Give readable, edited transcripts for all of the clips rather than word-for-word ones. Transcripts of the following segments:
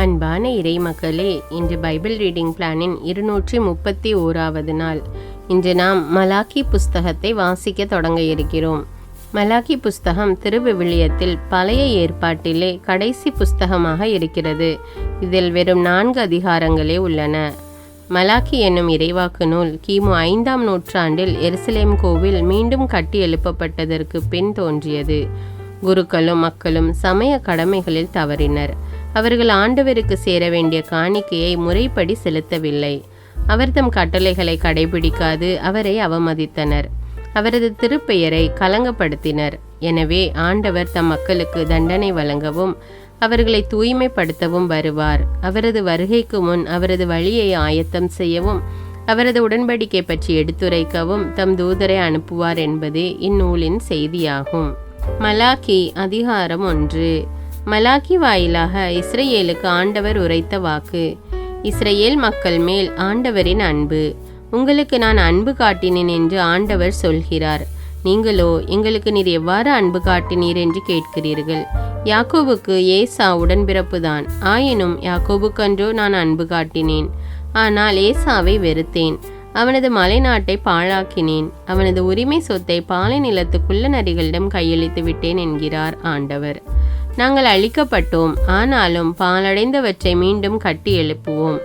அன்பான இறைமக்களே, இன்று Bible reading பிளானின் 231வது நாள். இன்று நாம் மலாக்கி புஸ்தகத்தை வாசிக்க தொடங்க இருக்கிறோம். மலாக்கி புஸ்தகம் திருவிவிலியத்தில் பழைய ஏற்பாட்டிலே கடைசி புஸ்தகமாக இருக்கிறது. இதில் வெறும் 4 அதிகாரங்களே உள்ளன. மலாக்கி என்னும் இறைவாக்கு நூல் கிமு 5ஆம் நூற்றாண்டில் எருசலேம் கோவில் மீண்டும் கட்டி எழுப்பப்பட்டதற்கு பின் தோன்றியது. குருக்களும் மக்களும் சமய கடமைகளில் தவறினர். அவர்கள் ஆண்டவருக்கு சேர வேண்டிய காணிக்கையை முறைப்படி செலுத்தவில்லை. அவர் தம் கட்டளைகளை கடைபிடிக்காது அவரை அவமதித்தனர். அவரது திருப்பெயரை கலங்கப்படுத்தினர். எனவே ஆண்டவர் தம் மக்களுக்கு தண்டனை வழங்கவும் அவர்களை தூய்மைப்படுத்தவும் வருவார். அவரது வருகைக்கு முன் அவரது வழியை ஆயத்தம் செய்யவும் அவரது உடன்படிக்கை பற்றி எடுத்துரைக்கவும் தம் தூதரை அனுப்புவார் என்பதே இந்நூலின் செய்தியாகும். மலாக்கி அதிகாரம் 1. மலாக்கி வாயிலாக இஸ்ரேலுக்கு ஆண்டவர் உரைத்த வாக்கு. இஸ்ரேல் மக்கள் மேல் ஆண்டவரின் அன்பு. உங்களுக்கு நான் அன்பு காட்டினேன் என்று ஆண்டவர் சொல்கிறார். நீங்களோ எங்களுக்கு நீர் எவ்வாறு அன்பு காட்டினீர் என்று கேட்கிறீர்கள். யாக்கோபுக்கு ஏசா உடன்பிறப்புதான். ஆயினும் யாக்கோபுக்கன்றோ நான் அன்பு காட்டினேன். ஆனால் ஏசாவை வெறுத்தேன். அவனது மலைநாட்டை பாழாக்கினேன். அவனது உரிமை சொத்தை பாலை நிலத்து குள்ள நரிகளிடம் கையளித்து விட்டேன் என்கிறார் ஆண்டவர். நாங்கள் அழிக்கப்பட்டோம், ஆனாலும் பாலடைந்தவற்றை மீண்டும் கட்டி எழுப்புவோம்.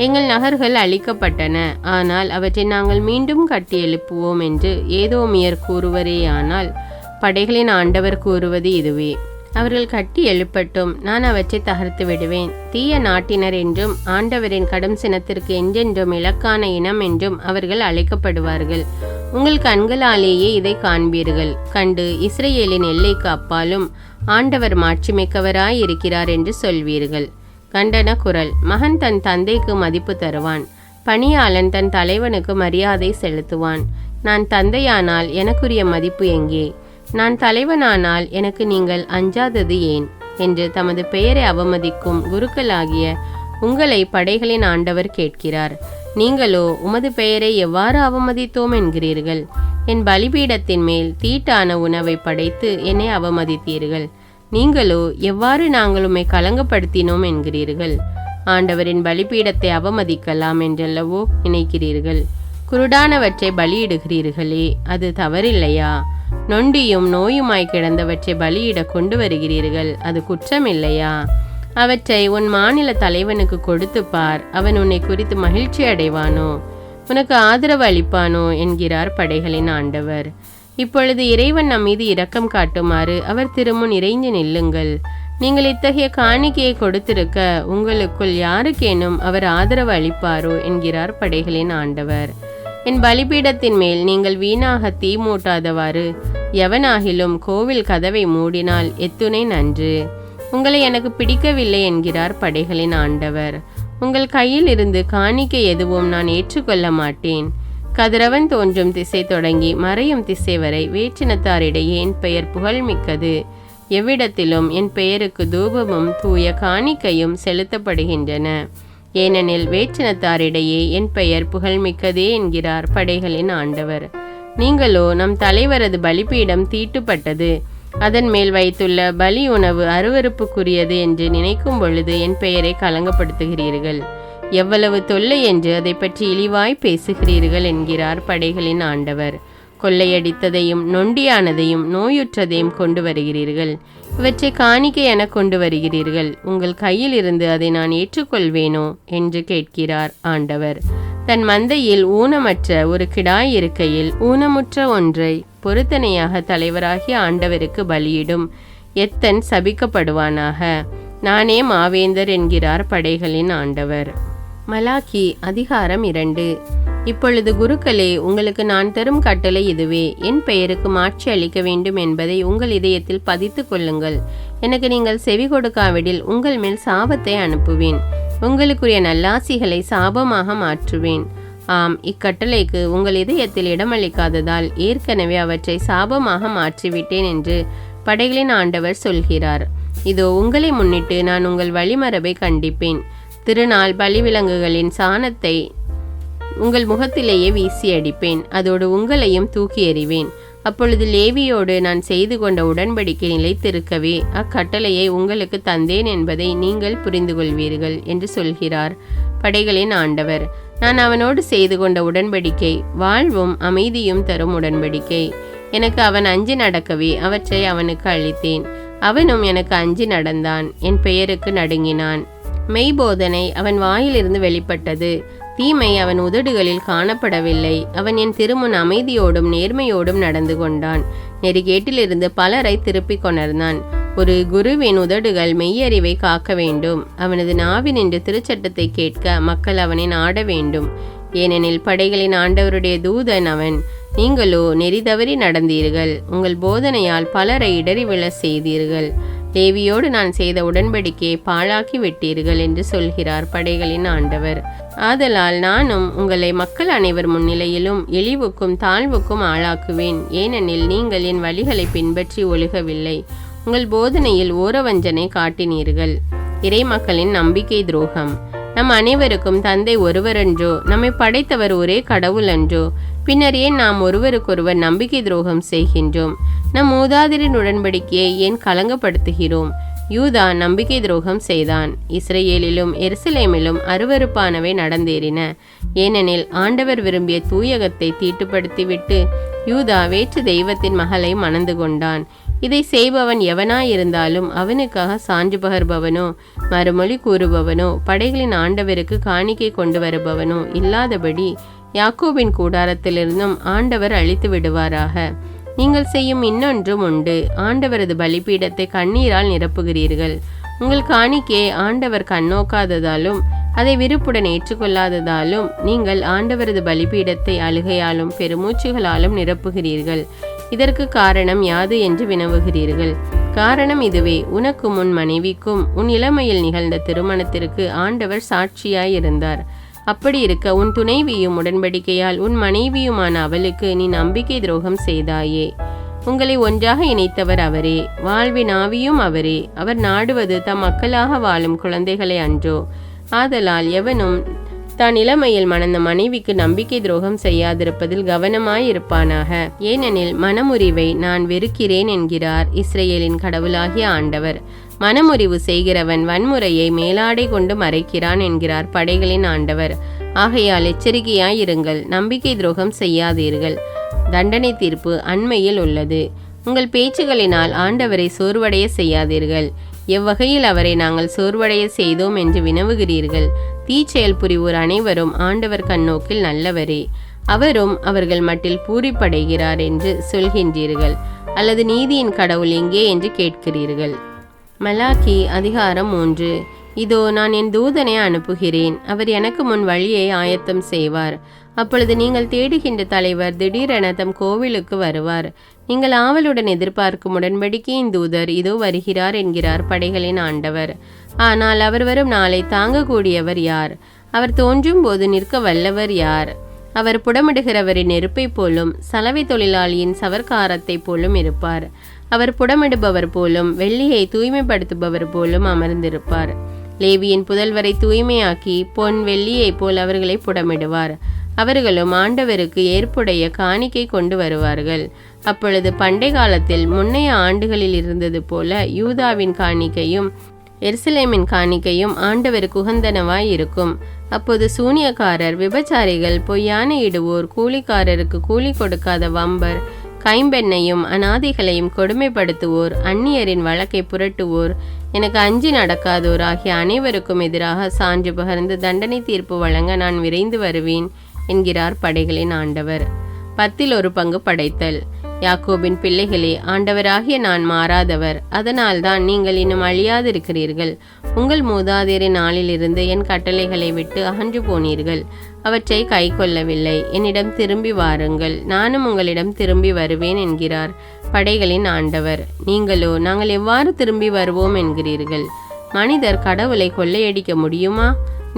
எங்கள் நகர்கள் அழிக்கப்பட்டன, ஆனால் அவற்றை நாங்கள் மீண்டும் கட்டி எழுப்புவோம் என்று ஏதோமியர் கூறுவரேயானால் படைகளின் ஆண்டவர் கூறுவது இதுவே. அவர்கள் கட்டி எழுப்பட்டும், நான் அவற்றை தகர்த்து விடுவேன். தீய நாட்டினர் என்றும் ஆண்டவரின் கடும் சினத்திற்கு என்றென்றும் இலக்கான இனம் என்றும் அவர்கள் அழைக்கப்படுவார்கள். உங்கள் கண்களாலேயே இதை காண்பீர்கள். கண்டு இஸ்ரேலின் எல்லைக்கு அப்பாலும் ஆண்டவர் மாட்சிமிக்கவராய் இருக்கிறார் என்று சொல்வீர்கள். கண்டன குரல். மகன் தன் தந்தைக்கு மதிப்பு தருவான். பணியாளன் தன் தலைவனுக்கு மரியாதை செலுத்துவான். நான் தந்தையானால் எனக்குரிய மதிப்பு எங்கே? நான் தலைவனானால் எனக்கு நீங்கள் அஞ்சாதது ஏன் என்று தமது பெயரை அவமதிக்கும் குருக்களாகிய உங்களை படைகளின் ஆண்டவர் கேட்கிறார். நீங்களோ உமது பெயரை எவ்வாறு அவமதித்தோம் என்கிறீர்கள். என் பலிபீடத்தின் மேல் தீட்டான உணவை படைத்து என்னை அவமதித்தீர்கள். நீங்களோ எவ்வாறு நாங்கள் உம்மை கலங்கப்படுத்தினோம் என்கிறீர்கள். ஆண்டவரின் பலிபீடத்தை அவமதிக்கலாம் என்றல்லவோ நினைக்கிறீர்கள். குருடானவற்றை பலியிடுகிறீர்களே, அது தவறில்லையா? நொண்டியும் நோயுமாய் கிடந்தவற்றை பலியிட கொண்டு வருகிறீர்கள், அது குற்றம் இல்லையா? அவற்றை உன் மாநில தலைவனுக்கு கொடுத்து பார், அவன் உன்னை குறித்து மகிழ்ச்சி அடைவானோ, உனக்கு ஆதரவு அளிப்பானோ என்கிறார் படைகளின் ஆண்டவர். இப்பொழுது இறைவன் நம் மீது இரக்கம் காட்டுமாறு அவர் திருமுன் இறைஞ்சு நில்லுங்கள். நீங்கள் இத்தகைய காணிக்கையை கொடுத்திருக்க உங்களுக்குள் யாருக்கேனும் அவர் ஆதரவு அளிப்பாரோ என்கிறார் படைகளின் ஆண்டவர். என் பலிபீடத்தின் மேல் நீங்கள் வீணாக தீ மூட்டாதவாறு எவனாகிலும் கோவில் கதவை மூடினால் எத்துணை நன்று. உங்களை எனக்கு பிடிக்கவில்லை என்கிறார் படைகளின் ஆண்டவர். உங்கள் கையில் இருந்து காணிக்கை எதுவும் நான் ஏற்றுக்கொள்ள மாட்டேன். கதிரவன் தோன்றும் திசை தொடங்கி மறையும் திசை வரை வேற்றினத்தாரிடையே என் பெயர் புகழ்மிக்கது. எவ்விடத்திலும் என் பெயருக்கு தூபமும் தூய காணிக்கையும் செலுத்தப்படுகின்றன. ஏனெனில் வேற்றினத்தாரிடையே என் பெயர் புகழ்மிக்கதே என்கிறார் படைகளின் ஆண்டவர். நீங்களோ நம் தலைவரது பலிபீடம் தீட்டுப்பட்டது, அதன் மேல் வைத்துள்ள பலி உணவு அருவருப்புக்குரியது என்று நினைக்கும் பொழுது என் பெயரை கலங்கப்படுத்துகிறீர்கள். எவ்வளவு தொல்லை என்று அதை பற்றி இழிவாய் பேசுகிறீர்கள் என்கிறார் படைகளின் ஆண்டவர். கொள்ளையடித்ததையும் நொண்டியானதையும் நோயுற்றதையும் கொண்டு வருகிறீர்கள். இவற்றை காணிக்கை என கொண்டு வருகிறீர்கள். உங்கள் கையில் இருந்து அதை நான் ஏற்றுக்கொள்வேனோ என்று கேட்கிறார் ஆண்டவர். தன் மந்தையில் ஊனமற்ற ஒரு கிடாய் இருக்கையில் ஊனமுற்ற ஒன்றை பொருத்தனையாக தலைவராகிய ஆண்டவருக்கு பலியிடும் எத்தன் சபிக்கப்படுவானாக. நானே மாவேந்தர் என்கிறார் படைகளின் ஆண்டவர். மலாக்கி அதிகாரம் 2. இப்பொழுது குருக்களே, உங்களுக்கு நான் தரும் கட்டளை இதுவே. என் பெயருக்கு மாட்சி அளிக்க வேண்டும் என்பதை உங்கள் இதயத்தில் பதித்து கொள்ளுங்கள். எனக்கு நீங்கள் செவி கொடுக்காவிடில் உங்கள் மேல் சாபத்தை அனுப்புவேன். உங்களுக்குரிய நல்லாசிகளை சாபமாக மாற்றுவேன். ஆம், இக்கட்டளைக்கு உங்கள் இதயத்தில் இடமளிக்காததால் ஏற்கனவே அவற்றை சாபமாக மாற்றிவிட்டேன் என்று படைகளின் ஆண்டவர் சொல்கிறார். இதோ உங்களை முன்னிட்டு நான் உங்கள் வழிமரபை கண்டிப்பேன். திருநாள் பலிவிலங்குகளின் சாணத்தை உங்கள் முகத்திலேயே வீசி அடிப்பேன். அதோடு உங்களையும் தூக்கி எறிவேன். அப்பொழுது லேவியோடு நான் செய்து கொண்ட உடன்படிக்கை நிலைத்திருக்கவே அக்கட்டளையை உங்களுக்கு தந்தேன் என்பதை நீங்கள் புரிந்து கொள்வீர்கள் என்று சொல்கிறார் படைகளின் ஆண்டவர். நான் அவனோடு செய்து கொண்ட உடன்படிக்கை வாழ்வும் அமைதியும் தரும் உடன்படிக்கை. எனக்கு அவன் அஞ்சி நடக்கவே அவற்றை அவனுக்கு அளித்தேன். அவனும் எனக்கு அஞ்சி நடந்தான், என் பெயருக்கு நடுங்கினான். மெய்போதனை அவன் வாயிலிருந்து வெளிப்பட்டது, தீமை அவன் உதடுகளில் காணப்படவில்லை. அவன் என் திருமுன் அமைதியோடும் நேர்மையோடும் நடந்து கொண்டான். நெறிகேட்டிலிருந்து பலரை திருப்பிக் கொணர்ந்தான். ஒரு குருவின் உதடுகள் மெய்யறிவை காக்க வேண்டும். அவனது நாவினின்று திருச்சட்டத்தை கேட்க மக்கள் அவனை நாட வேண்டும். ஏனெனில் படைகளின் ஆண்டவருடைய தூதன் அவன். நீங்களோ நெறி தவறி நடந்தீர்கள். உங்கள் போதனையால் பலரை இடறி விழ செய்தீர்கள். லேவியோடு நான் செய்த உடன்படிக்கையை பாழாக்கி விட்டீர்கள் என்று சொல்கிறார் படைகளின் ஆண்டவர். ஆதலால் நானும் உங்களை மக்கள் அனைவர் முன்னிலையிலும் இழிவுக்கும் தாழ்வுக்கும் ஆளாக்குவேன். ஏனெனில் நீங்கள் என் வழிகளை பின்பற்றி ஒழுகவில்லை. உங்கள் போதனையில் ஓரவஞ்சனை காட்டினீர்கள். இறை மக்களின் நம்பிக்கை துரோகம். நம் அனைவருக்கும் தந்தை ஒருவரன்றோ? நம்மை படைத்தவர் ஒரே கடவுள் அன்றோ? பின்னர் ஏன் நாம் ஒருவருக்கொருவர் நம்பிக்கை துரோகம் செய்கின்றோம்? நம் மூதாதையரின் உடன்படிக்கையை ஏன் களங்கப்படுத்துகிறோம்? யூதா நம்பிக்கை துரோகம் செய்தான். இஸ்ரேலிலும் எருசலேமிலும் அருவருப்பானவை நடந்தேறின. ஏனெனில் ஆண்டவர் விரும்பிய தூயகத்தை தீட்டுப்படுத்திவிட்டு யூதா வேற்று தெய்வத்தின் மகளை மணந்து கொண்டான். இதை செய்பவன் எவனாயிருந்தாலும் அவனுக்காக சான்று பகர்பவனோ மறுமொழி கூறுபவனோ படைகளின் ஆண்டவருக்கு காணிக்கை கொண்டு வருபவனோ இல்லாதபடி யாக்கோபின் கூடாரத்திலிருந்தும் ஆண்டவர் அழித்து விடுவாராக. நீங்கள் செய்யும் இன்னொன்றும் உண்டு. ஆண்டவரது பலிபீடத்தை கண்ணீரால் நிரப்புகிறீர்கள். உங்கள் காணிக்கையை ஆண்டவர் கண்ணோக்காததாலும் அதை விருப்புடன் ஏற்றுக்கொள்ளாததாலும் நீங்கள் ஆண்டவரது பலிபீடத்தை அழுகையாலும் பெருமூச்சுகளாலும் நிரப்புகிறீர்கள். இதற்கு காரணம் யாது என்று வினவுகிறீர்கள். காரணம் இதுவே, உனக்கு உன் மனைவிக்கும் உன் இளமையில் நிகழ்ந்த திருமணத்திற்கு ஆண்டவர் சாட்சியாயிருந்தார். அப்படி இருக்க உன் துணைவியும் உடன்படிக்கையால் உன் மனைவியுமான அவளுக்கு நீ நம்பிக்கை துரோகம் செய்தாயே. உங்களை ஒன்றாக இணைத்தவர் அவரே, வாழ்வின் ஆவியும் அவரே. அவர் நாடுவது தம் மக்களாக வாழும் குழந்தைகளை அன்றோ? ஆதலால் எவனும் தான் இளமையில் மணந்த மனைவிக்கு நம்பிக்கை துரோகம் செய்யாதிருப்பதில் கவனமாயிருப்பானாக. ஏனெனில் மனமுறிவை நான் வெறுக்கிறேன் என்கிறார் இஸ்ரேலின் கடவுளாகிய ஆண்டவர். மனமுறிவு செய்கிறவன் வன்முறையை மேலாடை கொண்டு மறைக்கிறான் என்கிறார் படைகளின் ஆண்டவர். ஆகையால் எச்சரிக்கையாயிருங்கள், நம்பிக்கை துரோகம் செய்யாதீர்கள். தண்டனை தீர்ப்பு அண்மையில் உள்ளது. உங்கள் பேச்சுகளினால் ஆண்டவரை சோர்வடைய செய்யாதீர்கள். எவ்வகையில் அவரை நாங்கள் சோர்வடைய செய்தோம் என்று வினவுகிறீர்கள். தீச்செயல் புரிவோர் அனைவரும் ஆண்டவர் கண்ணோக்கில் நல்லவரே, அவரும் அவர்கள் மட்டில் பூரிப்படைகிறார் என்று சொல்கின்றீர்கள். அல்லது நீதியின் கடவுள் எங்கே என்று கேட்கிறீர்கள். மலாக்கி அதிகாரம் 3. இதோ நான் என் தூதனை அனுப்புகிறேன். அவர் எனக்கு முன் வழியை ஆயத்தம் செய்வார். அப்பொழுது நீங்கள் தேடுகின்ற தலைவர் திடீரென தம் கோவிலுக்கு வருவார். நீங்கள் ஆவலுடன் எதிர்பார்க்கும் உடன்படிக்கையின் தூதர் இதோ வருகிறார் என்கிறார் படைகளின் ஆண்டவர். ஆனால் அவர் வரும் நாளை தாங்கக்கூடியவர் யார்? அவர் தோன்றும் போது நிற்க வல்லவர் யார்? அவர் புடமிடுகிறவரின் நெருப்பை போலும் சலவை தொழிலாளியின் சவர்க்காரத்தை போலும் இருப்பார். அவர் புடமிடுபவர் போலும் வெள்ளியை தூய்மைப்படுத்துபவர் போலும் அமர்ந்திருப்பார். லேவியின் புதல்வரை தூய்மையாக்கி பொன் வெள்ளியை போல் அவர்களை புடமிடுவார். அவர்களும் ஆண்டவருக்கு ஏற்புடைய காணிக்கை கொண்டு வருவார்கள். அப்பொழுது பண்டை காலத்தில் முன்னைய ஆண்டுகளில் இருந்தது போல யூதாவின் காணிக்கையும் எருசலேமின் காணிக்கையும் ஆண்டவருக்கு உகந்தனவாய் இருக்கும். அப்போது சூனியக்காரர், விபச்சாரிகள், பொய்யான இடுவோர், கூலிக்காரருக்கு கூலி கொடுக்காத வம்பர், கைம்பெண்ணையும் அநாதிகளையும் கொடுமைப்படுத்துவோர், அந்நியரின் வழக்கை புரட்டுவோர், எனக்கு அஞ்சி நடக்காதோர் ஆகிய அனைவருக்கும் எதிராக சான்று பகர்ந்து தண்டனை தீர்ப்பு வழங்க நான் விரைந்து வருவேன் என்கிறார் படைகளின் ஆண்டவர். 1/10 படைத்தல். யாக்கோபின் பிள்ளைகளே, ஆண்டவராகிய நான் மாறாதவர். அதனால்தான் நீங்கள் இன்னும் அழியாதிருக்கிறீர்கள். உங்கள் மூதாதையரின் நாளிலிருந்து என் கட்டளைகளை விட்டு அகன்று போனீர்கள். அவற்றை கை கொள்ளவில்லை. என்னிடம் திரும்பி வாருங்கள், நானும் உங்களிடம் திரும்பி வருவேன் என்கிறார் படைகளின் ஆண்டவர். நீங்களோ நாங்கள் எவ்வாறு திரும்பி வருவோம் என்கிறீர்கள். மனிதர் கடவுளை கொள்ளையடிக்க முடியுமா?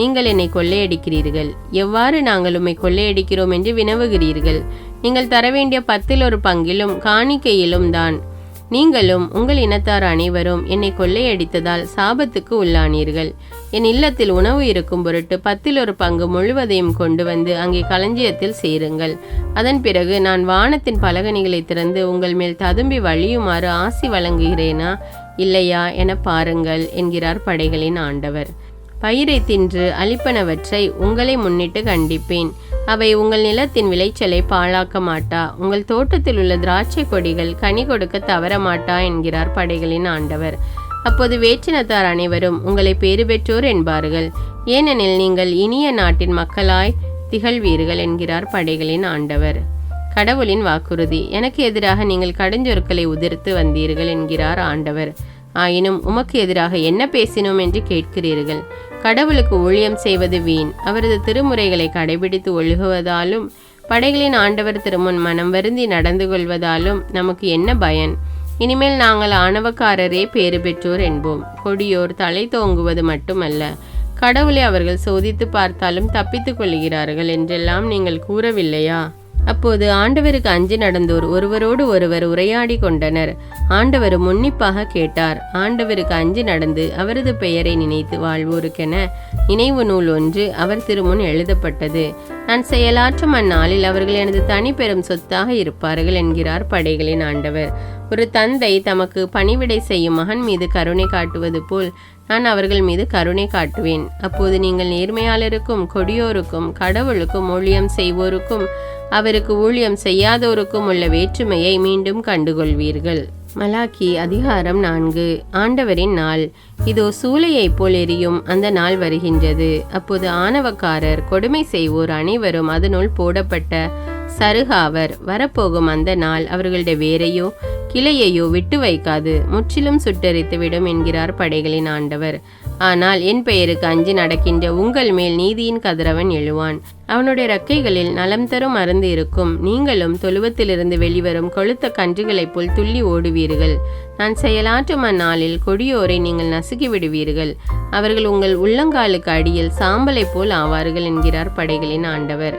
நீங்கள் என்னை கொள்ளையடிக்கிறீர்கள். எவ்வாறு நாங்கள் உம்மை கொள்ளையடிக்கிறோம் என்று வினவுகிறீர்கள். நீங்கள் தர வேண்டிய 10 காணிக்கையிலும் தான். நீங்களும் உங்கள் இனத்தார் அனைவரும் என்னை கொள்ளையடித்ததால் சாபத்துக்கு உள்ளானீர்கள். என் இல்லத்தில் உணவு இருக்கும் பொருட்டு 10 பங்கு முழுவதையும் கொண்டு வந்து அங்கே களஞ்சியத்தில் சேருங்கள். அதன் பிறகு நான் வானத்தின் பலகணிகளை திறந்து உங்கள் மேல் ததும்பி வழியுமாறு ஆசி வழங்குகிறேனா இல்லையா என பாருங்கள் என்கிறார் படைகளின் ஆண்டவர். பயிரை தின்று அழிப்பனவற்றை உங்களை முன்னிட்டு கண்டிப்பேன். அவை உங்கள் நிலத்தின் விளைச்சலை பாழாக்க மாட்டா. உங்கள் தோட்டத்தில் உள்ள திராட்சை கொடிகள் கனி கொடுக்க தவற மாட்டா என்கிறார் படைகளின் ஆண்டவர். அப்போது வேற்றினத்தார் அனைவரும் உங்களை பேறு பெற்றோர் என்பார்கள், ஏனெனில் நீங்கள் இனிய நாட்டின் மக்களாய் திகழ்வீர்கள் என்கிறார் படைகளின் ஆண்டவர். கடவுளின் வாக்குறுதி. எனக்கு எதிராக நீங்கள் கடுஞ்சொற்களை உதிர்த்து வந்தீர்கள் என்கிறார் ஆண்டவர். ஆயினும் உமக்கு எதிராக என்ன பேசினோம் என்று கேட்கிறீர்கள். கடவுளுக்கு ஊழியம் செய்வது வீண். அவரது திருமுறைகளை கடைபிடித்து ஒழுகுவதாலும் படைகளின் ஆண்டவர் திருமுன் மனம் வருந்தி நடந்து கொள்வதாலும் நமக்கு என்ன பயன்? இனிமேல் நாங்கள் ஆணவக்காரரே பேறு பெற்றோர் என்போம். கொடியோர் தலை தோங்குவது மட்டுமல்ல, கடவுளை அவர்கள் சோதித்து பார்த்தாலும் தப்பித்துக் கொள்கிறார்கள் என்றெல்லாம் நீங்கள் கூறவில்லையா? அப்போது ஆண்டவருக்கு அஞ்சி நடந்தோர் ஒருவரோடு ஒருவர் உரையாடி கொண்டனர். ஆண்டவர் உன்னிப்பாக கேட்டார். ஆண்டவருக்கு அஞ்சி நடந்து அவரது பெயரை நினைத்து வாழ்வோருக்கென நினைவு நூல் ஒன்று அவர் திருமுன் எழுதப்பட்டது. நான் செயலாற்றும் அந்நாளில் அவர்கள் எனது தனி பெரும் சொத்தாக இருப்பார்கள் என்கிறார் படைகளின் ஆண்டவர். ஒரு தந்தை தமக்கு பணிவிடை செய்யும் மகன் மீது கருணை காட்டுவது போல் நான் அவர்கள் மீது கருணை காட்டுவேன். அப்போது நீங்கள் நேர்மையாளருக்கும் கொடியோருக்கும் கடவுளுக்கும் ஊழியம் செய்வோருக்கும் அவருக்கு ஊழியம் செய்யாதோருக்கும் உள்ள வேற்றுமையை மீண்டும் கண்டுகொள்வீர்கள். மலாக்கி அதிகாரம் 4. ஆண்டவரின் நாள். இதோ சூளையைப் போல் எரியும் அந்த நாள் வருகின்றது. அப்போது ஆணவக்காரர் கொடுமை செய்வோர் அனைவரும் அதனுள் போடப்பட்ட சருகாவர். வரப்போகும் அந்த நாள் அவர்களுடைய வேரையோ கிளையையோ விட்டு வைக்காது, முற்றிலும் சுட்டரித்து விடும் என்கிறார் படைகளின் ஆண்டவர். ஆனால் என் பெயருக்கு அஞ்சி நடக்கின்ற உங்கள் மேல் நீதியின் கதிரவன் எழுவான். அவனுடைய இறக்கைகளில் நலம் தரும் மருந்து இருக்கும். நீங்களும் தொழுவத்திலிருந்து வெளிவரும் கொழுத்த கன்றுகளைப் போல் துள்ளி ஓடுவீர்கள். நான் செயலாற்றும் அந்நாளில் கொடியோரை நீங்கள் நசுக்கி விடுவீர்கள். அவர்கள் உங்கள் உள்ளங்காலுக்கு அடியில் சாம்பலை போல் ஆவார்கள் என்கிறார் படைகளின் ஆண்டவர்.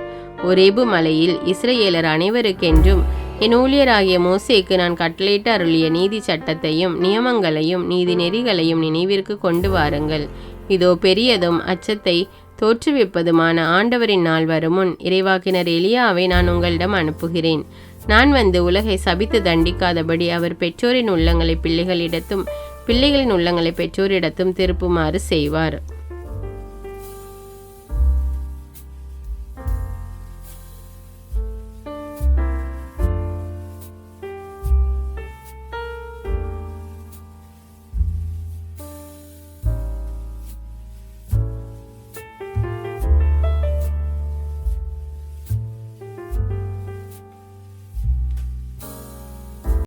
ஒரேபு மலையில் இஸ்ரவேலர் அனைவருக்கென்றும் என் ஊழியராகிய மோசேக்கு நான் கட்டளையிட்டு அருளிய நீதி சட்டத்தையும் நியமங்களையும் நீதி நெறிகளையும் நினைவிற்கு கொண்டு வாருங்கள். இதோ பெரியதும் அச்சத்தை தோற்றுவிப்பதுமான ஆண்டவரின் நாள் வருமுன் இறைவாக்கினர் எலியாவை நான் உங்களிடம் அனுப்புகிறேன். நான் வந்து உலகை சபித்து தண்டிக்காதபடி அவர் பெற்றோரின் உள்ளங்களை பிள்ளைகளிடத்தும் பிள்ளைகளின் உள்ளங்களை பெற்றோரிடத்தும் திருப்புமாறு செய்வார்.